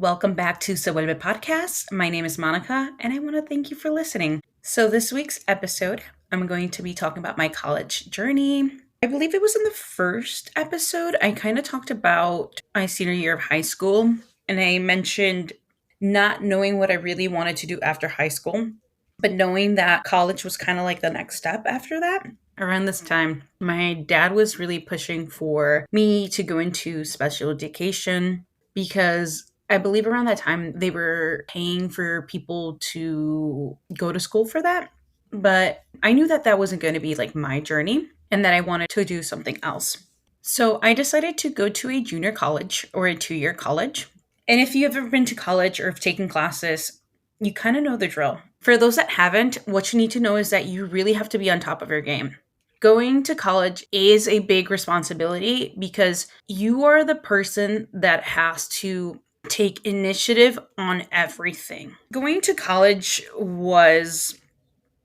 Welcome back to Se Vuelve Podcast. My name is Monica, and I want to thank you for listening. So, this week's episode, I'm going to be talking about my college journey. I believe it was in the first episode, I kind of talked about my senior year of high school, and I mentioned not knowing what I really wanted to do after high school, but knowing that college was kind of like the next step after that. Around this time, my dad was really pushing for me to go into special education because I believe around that time they were paying for people to go to school for that. But I knew that that wasn't going to be like my journey and that I wanted to do something else. So I decided to go to a junior college or a 2-year college. And if you've ever been to college or have taken classes, you kind of know the drill. For those that haven't, what you need to know is that you really have to be on top of your game. Going to college is a big responsibility because you are the person that has to take initiative on everything. Going to college was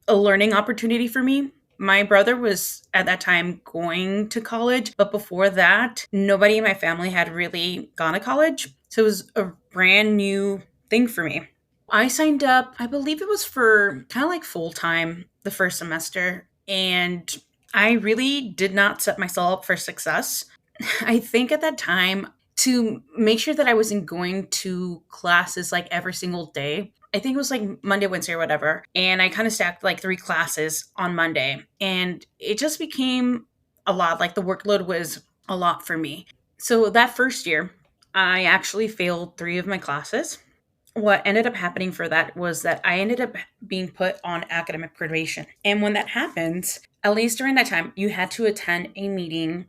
a learning opportunity for me. My brother was at that time going to college, but before that, nobody in my family had really gone to college. So it was a brand new thing for me. I signed up, I believe it was for kind of like full time the first semester, and I really did not set myself up for success. I think at that time, to make sure that I wasn't going to classes like every single day, I think it was like Monday, Wednesday, or whatever. And I kind of stacked like 3 classes on Monday. And it just became a lot. Like the workload was a lot for me. So that first year, I actually failed 3 of my classes. What ended up happening for that was that I ended up being put on academic probation. And when that happens, at least during that time, you had to attend a meeting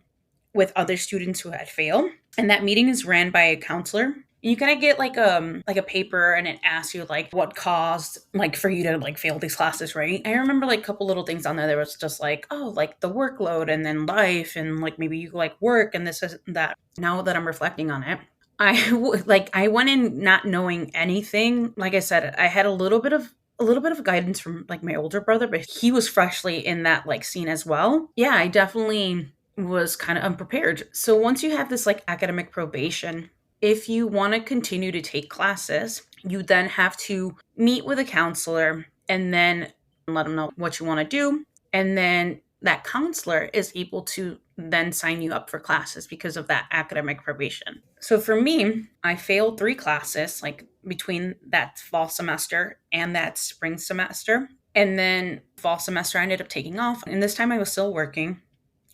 with other students who had failed. And that meeting is ran by a counselor. You kind of get like a paper and it asks you like what caused like for you to like fail these classes, right? I remember like a couple little things on there. There was just like, oh, like the workload and then life and like maybe you like work and this and that. Now that I'm reflecting on it, I went in not knowing anything. Like I said, I had a little bit of guidance from like my older brother, but he was freshly in that like scene as well. Yeah, I definitely was kind of unprepared. So once you have this like academic probation, if you want to continue to take classes, you then have to meet with a counselor and then let them know what you want to do. And then that counselor is able to then sign you up for classes because of that academic probation. So for me, I failed 3 classes like between that fall semester and that spring semester. And then fall semester I ended up taking off. And this time I was still working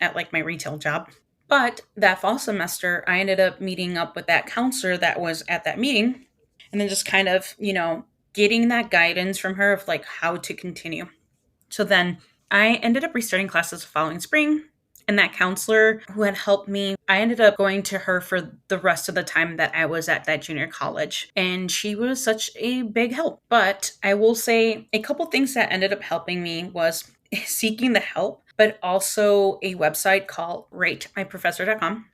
at like my retail job. But that fall semester, I ended up meeting up with that counselor that was at that meeting and then just kind of, getting that guidance from her of like how to continue. So then I ended up restarting classes the following spring. And that counselor who had helped me, I ended up going to her for the rest of the time that I was at that junior college. And she was such a big help. But I will say a couple things that ended up helping me was seeking the help, but also a website called ratemyprofessor.com.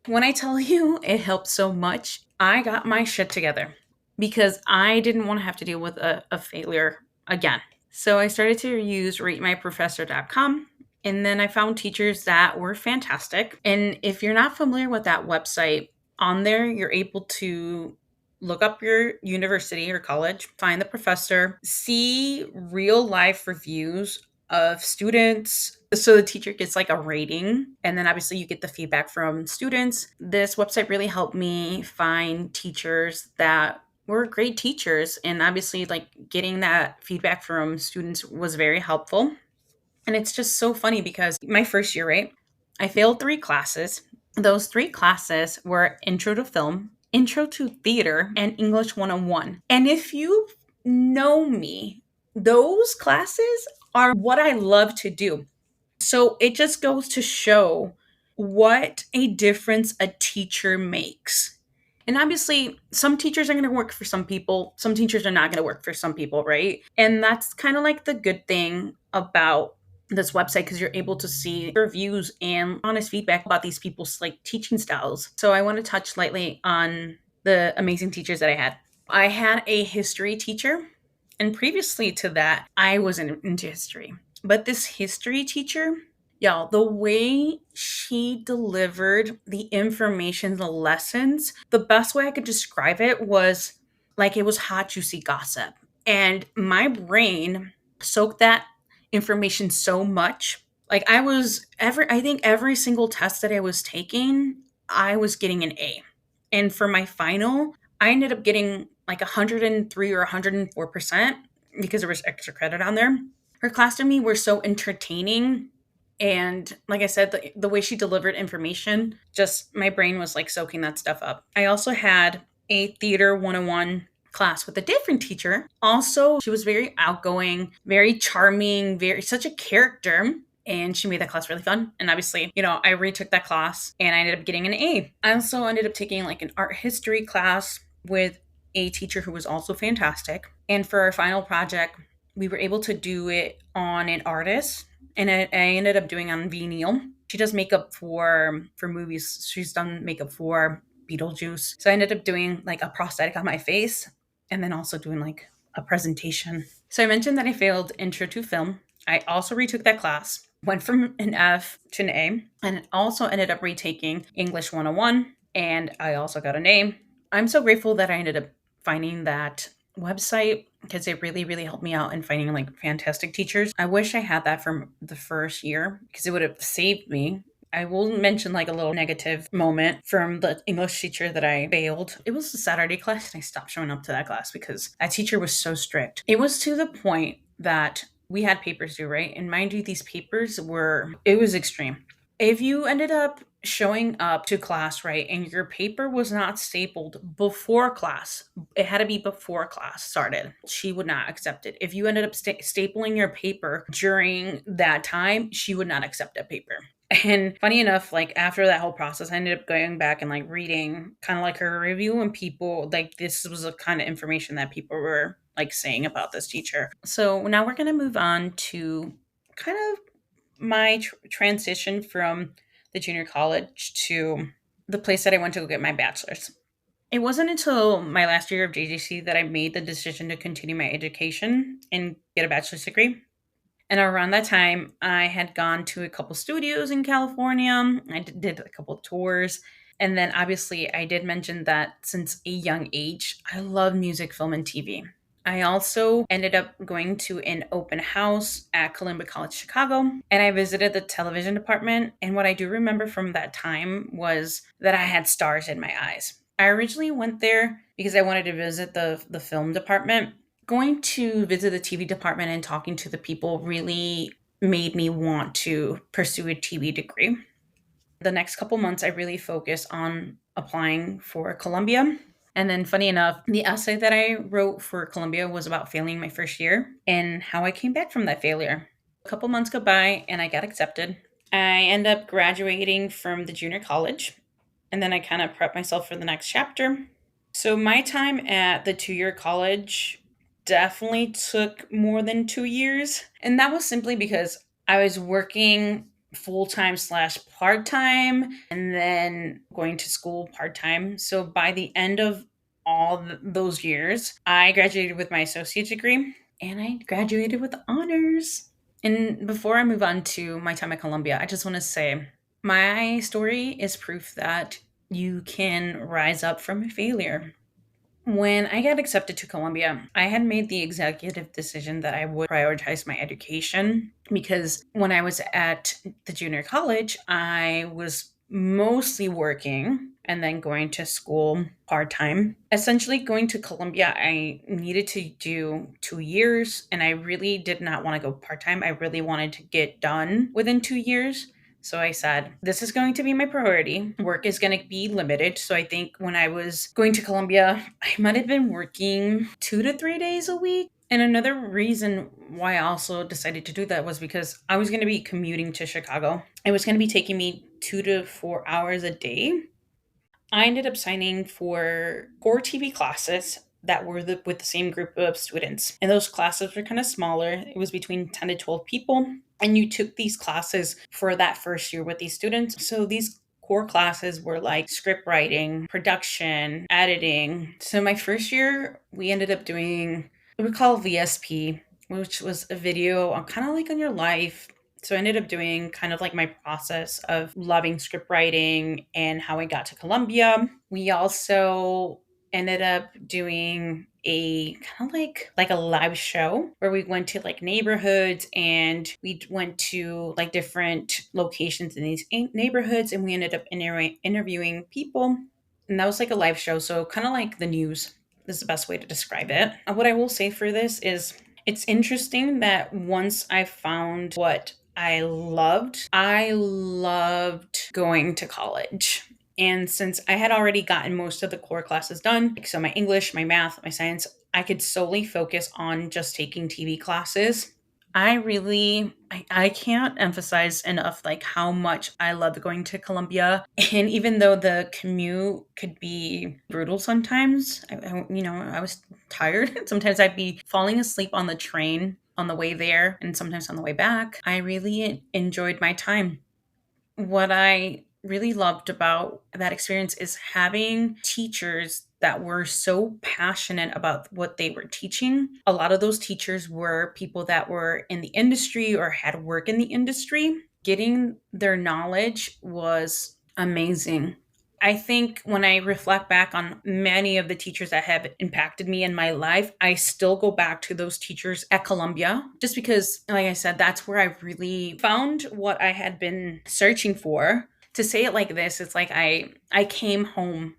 When I tell you it helped so much, I got my shit together because I didn't want to have to deal with a failure again. So I started to use ratemyprofessor.com. And then I found teachers that were fantastic. And if you're not familiar with that website, on there, you're able to look up your university or college, find the professor, see real life reviews of students. So the teacher gets like a rating. And then obviously you get the feedback from students. This website really helped me find teachers that were great teachers. And obviously like getting that feedback from students was very helpful. And it's just so funny because my first year, right, I failed 3 classes. Those 3 classes were Intro to Film, Intro to Theater, and English 101. And if you know me, those classes are what I love to do. So it just goes to show what a difference a teacher makes. And obviously, some teachers are going to work for some people. Some teachers are not going to work for some people, right? And that's kind of like the good thing about this website because you're able to see reviews and honest feedback about these people's like teaching styles. So I want to touch lightly on the amazing teachers that I had. I had a history teacher, and previously to that, I wasn't into history. But this history teacher Y'all, the way she delivered the information, the lessons, the best way I could describe it was like it was hot, juicy gossip. And my brain soaked that information so much. Like I think every single test that I was taking, I was getting an A. And for my final, I ended up getting like 103 or 104% because there was extra credit on there. Her class to me were so entertaining, and like I said, the way she delivered information, just my brain was like soaking that stuff up. I also had a theater 101 class with a different teacher. Also, she was very outgoing, very charming, very such a character. And she made that class really fun. And obviously, I retook that class and I ended up getting an A. I also ended up taking like an art history class with a teacher who was also fantastic. And for our final project, we were able to do it on an artist, and I ended up doing on Neil. She does makeup for movies. She's done makeup for Beetlejuice. So I ended up doing like a prosthetic on my face and then also doing like a presentation. So I mentioned that I failed intro to film. I also retook that class, went from an F to an A, and also ended up retaking English 101, and I also got an A. I'm so grateful that I ended up finding that website because it really, really helped me out in finding like fantastic teachers. I wish I had that from the first year because it would have saved me. I will mention like a little negative moment from the English teacher that I failed. It was a Saturday class and I stopped showing up to that class because that teacher was so strict. It was to the point that we had papers due, right? And mind you, these papers it was extreme. If you ended up showing up to class, right, and your paper was not stapled before class, it had to be before class started, she would not accept it. If you ended up stapling your paper during that time, she would not accept that paper. And funny enough, like after that whole process, I ended up going back and like reading kind of like her review, and people like this was the kind of information that people were like saying about this teacher. So now we're going to move on to kind of my transition from the junior college to the place that I went to go get my bachelor's. It wasn't until my last year of JGC that I made the decision to continue my education and get a bachelor's degree. And around that time, I had gone to a couple studios in California. I did a couple tours. And then obviously, I did mention that since a young age, I love music, film, and TV. I also ended up going to an open house at Columbia College Chicago, and I visited the television department. And what I do remember from that time was that I had stars in my eyes. I originally went there because I wanted to visit the film department. Going to visit the TV department and talking to the people really made me want to pursue a TV degree. The next couple months, I really focused on applying for Columbia. And then, funny enough, the essay that I wrote for Columbia was about failing my first year and how I came back from that failure. A couple months go by and I got accepted. I end up graduating from the junior college, and then I kind of prep myself for the next chapter. So, my time at the 2-year college definitely took more than 2 years. And that was simply because I was working full-time / part-time and then going to school part-time. So by the end of all those years, I graduated with my associate degree and I graduated with honors. And before I move on to my time at Columbia, I just want to say my story is proof that you can rise up from a failure. When I got accepted to Columbia, I had made the executive decision that I would prioritize my education because when I was at the junior college, I was mostly working and then going to school part-time. Essentially, going to Columbia, I needed to do 2 years, and I really did not want to go part-time. I really wanted to get done within 2 years. So I said, this is going to be my priority. Work is going to be limited. So I think when I was going to Columbia, I might have been working 2 to 3 days a week. And another reason why I also decided to do that was because I was going to be commuting to Chicago. It was going to be taking me 2 to 4 hours a day. I ended up signing for 4 TV classes that were with the same group of students. And those classes were kind of smaller. It was between 10 to 12 people. And you took these classes for that first year with these students. So these core classes were like script writing, production, editing. So my first year, we ended up doing what we call VSP, which was a video on kind of like on your life, So I ended up doing kind of like my process of loving script writing and how I got to Columbia. We also ended up doing a kind of like a live show where we went to like neighborhoods and we went to like different locations in these neighborhoods, and we ended up interviewing people, and that was like a live show, so kind of like the news is the best way to describe it. What I will say for this is it's interesting that once I found what I loved going to college. And since I had already gotten most of the core classes done, like so my English, my math, my science, I could solely focus on just taking TV classes. I can't emphasize enough like how much I loved going to Columbia. And even though the commute could be brutal sometimes, I was tired. Sometimes I'd be falling asleep on the train on the way there and sometimes on the way back. I really enjoyed my time. What I really loved about that experience is having teachers that were so passionate about what they were teaching. A lot of those teachers were people that were in the industry or had work in the industry. Getting their knowledge was amazing. I think when I reflect back on many of the teachers that have impacted me in my life, I still go back to those teachers at Columbia just because, like I said, that's where I really found what I had been searching for. To say it like this, it's like I came home.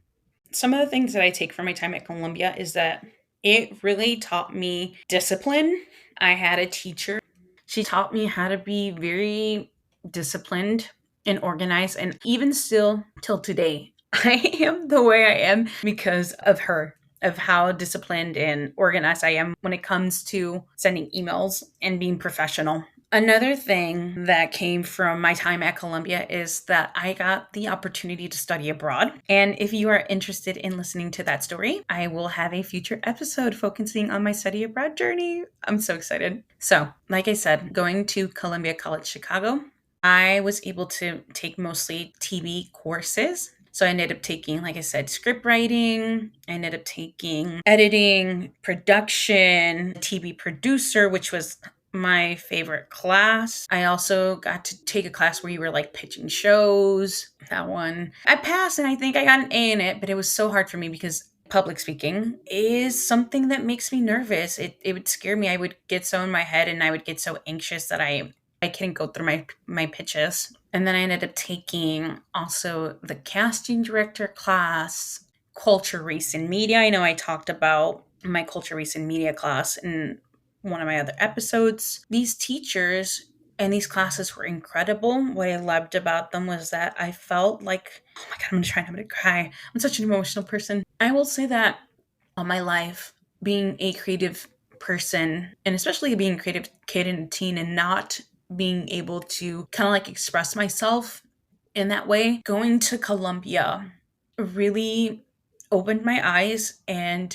Some of the things that I take from my time at Columbia is that it really taught me discipline. I had a teacher. She taught me how to be very disciplined and organized, and even still till today, I am the way I am because of her, of how disciplined and organized I am when it comes to sending emails and being professional. Another thing that came from my time at Columbia is that I got the opportunity to study abroad. And if you are interested in listening to that story, I will have a future episode focusing on my study abroad journey. I'm so excited. So, like I said, going to Columbia College Chicago, I was able to take mostly TV courses. So I ended up taking, like I said, script writing. I ended up taking editing, production, TV producer, which was my favorite class. I also got to take a class where you were like pitching shows. That one I passed, and I think I got an A in it, but it was so hard for me because public speaking is something that makes me nervous. It would scare me. I would get so in my head and I would get so anxious that I couldn't go through my pitches. And then I ended up taking also the casting director class, culture, race, and media. I know I talked about my culture, race, and media class in one of my other episodes. These teachers and these classes were incredible. What I loved about them was that I felt like, oh my God, I'm going to cry. I'm such an emotional person. I will say that all my life, being a creative person, and especially being a creative kid and teen and not being able to kind of like express myself in that way, going to Columbia really opened my eyes, and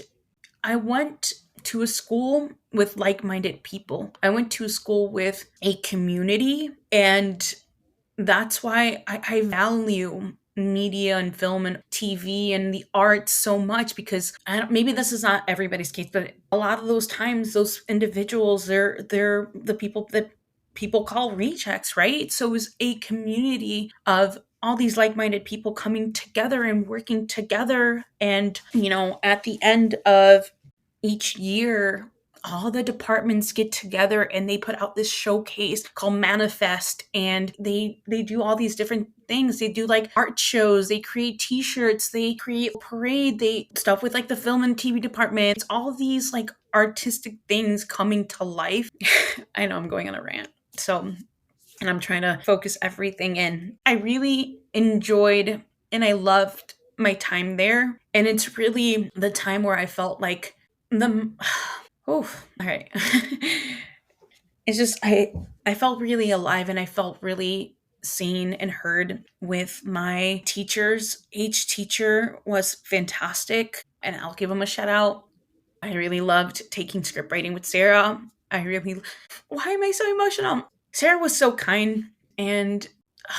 I went to a school with like-minded people. I went to a school with a community, and that's why I value media and film and TV and the arts so much, because maybe this is not everybody's case, but a lot of those times, those individuals, they're the people that people call rejects, right? So it was a community of all these like-minded people coming together and working together. And, at the end of each year, all the departments get together and they put out this showcase called Manifest, and they do all these different things. They do like art shows, they create t-shirts, they create a parade, they stuff with like the film and TV departments, all these like artistic things coming to life. I know I'm going on a rant. So, and I'm trying to focus everything in. I really enjoyed and I loved my time there. And it's really the time where I felt like oh, all right. It's just I felt really alive, and I felt really seen and heard with my teachers. Each teacher was fantastic, and I'll give them a shout out. I really loved taking script writing with Sarah. Why am I so emotional? Sarah was so kind and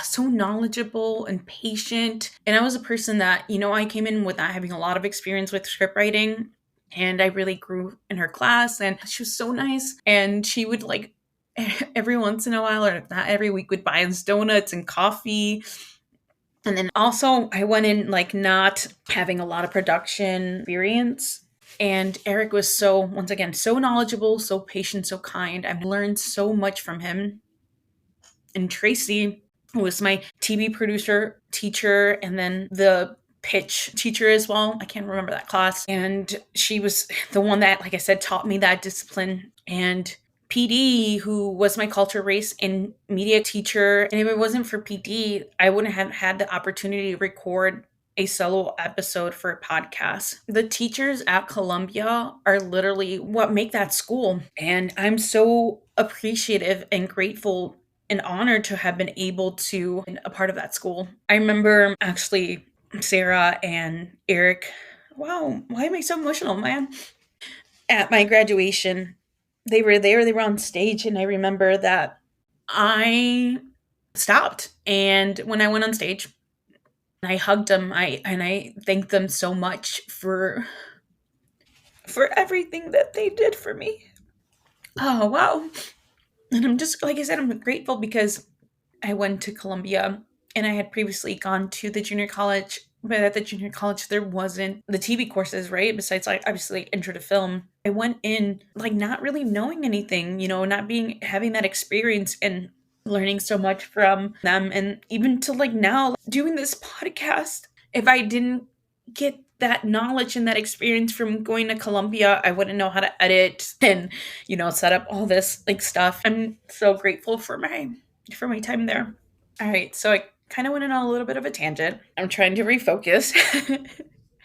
so knowledgeable and patient. And I was a person that, I came in without having a lot of experience with script writing. And I really grew in her class, and she was so nice. And she would like every once in a while, or not every week, would buy us donuts and coffee. And then also I went in like not having a lot of production experience. And Eric was so, once again, so knowledgeable, so patient, so kind. I've learned so much from him. And Tracy, who was my TV producer, teacher, and then the pitch teacher as well. I can't remember that class. And she was the one that, like I said, taught me that discipline. And PD, who was my culture, race, and media teacher. And if it wasn't for PD, I wouldn't have had the opportunity to record a solo episode for a podcast. The teachers at Columbia are literally what make that school. And I'm so appreciative and grateful and honored to have been able to be a part of that school. I remember actually Sarah and Eric. Wow, why am I so emotional, man? At my graduation, they were there, they were on stage, and I remember that I stopped. And when I went on stage, I hugged them. I thanked them so much for everything that they did for me. Oh wow. And I'm just, like I said, I'm grateful because I went to Columbia and I had previously gone to the junior college, but at the junior college there wasn't the TV courses, right? Besides like obviously intro to film. I went in like not really knowing anything, not having that experience and learning so much from them. And even to like now doing this podcast, if I didn't get that knowledge and that experience from going to Columbia, I wouldn't know how to edit and, set up all this like stuff. I'm so grateful for my time there. All right, so I kind of went on a little bit of a tangent. I'm trying to refocus.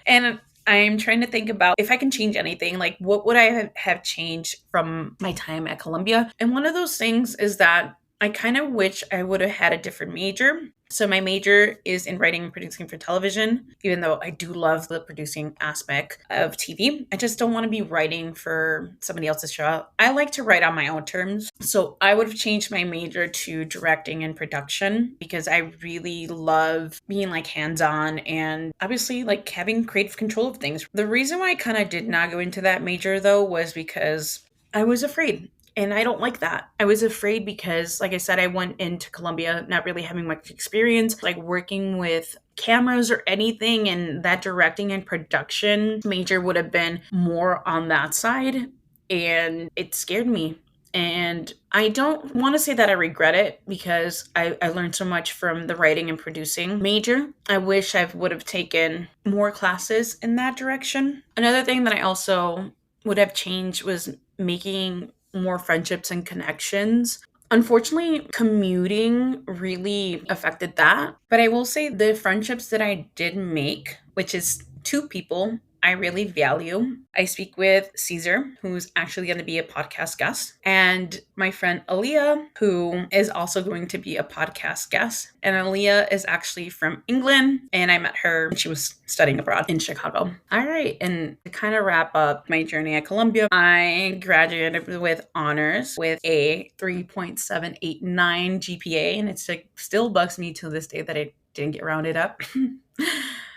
And I'm trying to think about if I can change anything, like what would I have changed from my time at Columbia? And one of those things is that I kind of wish I would have had a different major. So my major is in writing and producing for television, even though I do love the producing aspect of TV. I just don't want to be writing for somebody else's show. I like to write on my own terms. So I would have changed my major to directing and production because I really love being like hands-on and obviously like having creative control of things. The reason why I kind of did not go into that major though was because I was afraid. And I don't like that. I was afraid because, like I said, I went into Columbia not really having much experience, like working with cameras or anything. And that directing and production major would have been more on that side. And it scared me. And I don't want to say that I regret it because I learned so much from the writing and producing major. I wish I would have taken more classes in that direction. Another thing that I also would have changed was making more friendships and connections. Unfortunately, commuting really affected that. But I will say the friendships that I did make, which is 2 people I really value. I speak with Caesar, who's actually going to be a podcast guest, and my friend Aaliyah, who is also going to be a podcast guest. And Aaliyah is actually from England, and I met her when she was studying abroad in Chicago. All right, and to kind of wrap up my journey at Columbia, I graduated with honors with a 3.789 GPA, and it's like still bugs me to this day that I didn't get rounded up.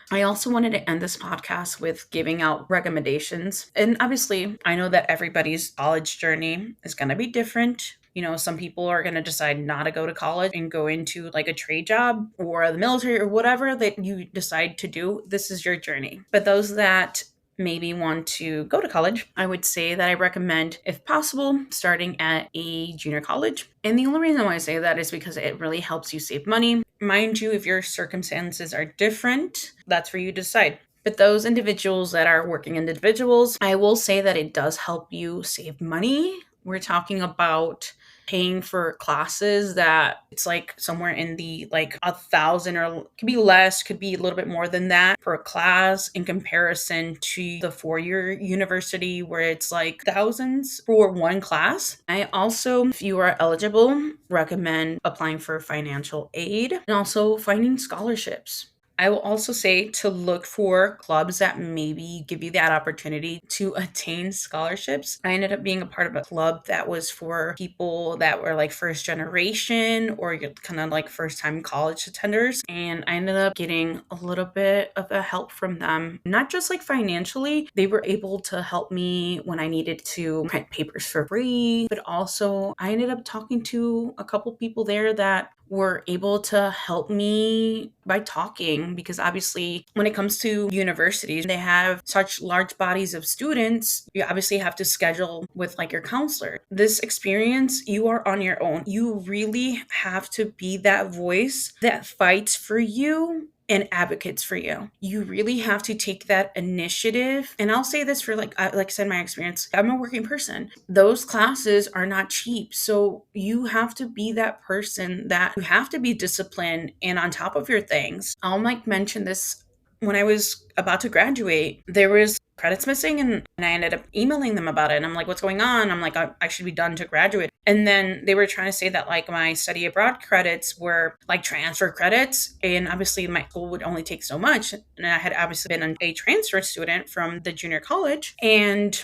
I also wanted to end this podcast with giving out recommendations. And obviously, I know that everybody's college journey is going to be different. Some people are going to decide not to go to college and go into like a trade job or the military or whatever that you decide to do. This is your journey. But those that maybe want to go to college, I would say that I recommend, if possible, starting at a junior college. And the only reason why I say that is because it really helps you save money. Mind you, if your circumstances are different, that's for you to decide. But those individuals that are working individuals, I will say that it does help you save money. We're talking about paying for classes that it's like somewhere in the like 1,000 or could be less, could be a little bit more than that for a class in comparison to the 4-year university where it's like thousands for one class. I also, if you are eligible, recommend applying for financial aid and also finding scholarships. I will also say to look for clubs that maybe give you that opportunity to attain scholarships. I ended up being a part of a club that was for people that were like first generation or kind of like first time college attenders. And I ended up getting a little bit of a help from them, not just like financially. They were able to help me when I needed to print papers for free, but also I ended up talking to a couple people there that were able to help me by talking, because obviously when it comes to universities, they have such large bodies of students. You obviously have to schedule with like your counselor. This experience, you are on your own. You really have to be that voice that fights for you and advocates for you. You really have to take that initiative. And I'll say this for like I said, my experience, I'm a working person. Those classes are not cheap. So you have to be that person that you have to be disciplined and on top of your things. I'll like mention this. When I was about to graduate, there was credits missing, and I ended up emailing them about it. And I'm like, what's going on? I'm like, I should be done to graduate. And then they were trying to say that like my study abroad credits were like transfer credits. And obviously my school would only take so much. And I had obviously been a transfer student from the junior college. And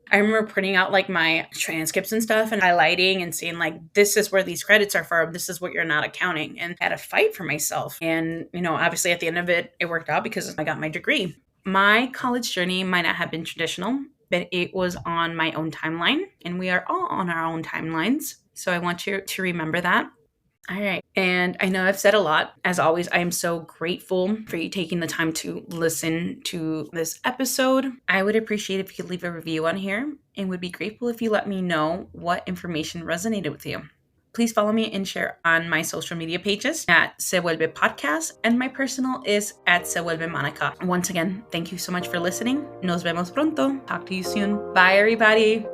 I remember printing out like my transcripts and stuff and highlighting and saying like, this is where these credits are for. This is what you're not accounting. And I had to fight for myself. And, obviously at the end of it, it worked out because I got my degree. My college journey might not have been traditional, but it was on my own timeline, and we are all on our own timelines. So I want you to remember that. All right. And I know I've said a lot. As always, I am so grateful for you taking the time to listen to this episode. I would appreciate if you could leave a review on here, and would be grateful if you let me know what information resonated with you. Please follow me and share on my social media pages at Se Vuelve Podcast, and my personal is at Se Vuelve Monica. Once again, thank you so much for listening. Nos vemos pronto. Talk to you soon. Bye, everybody.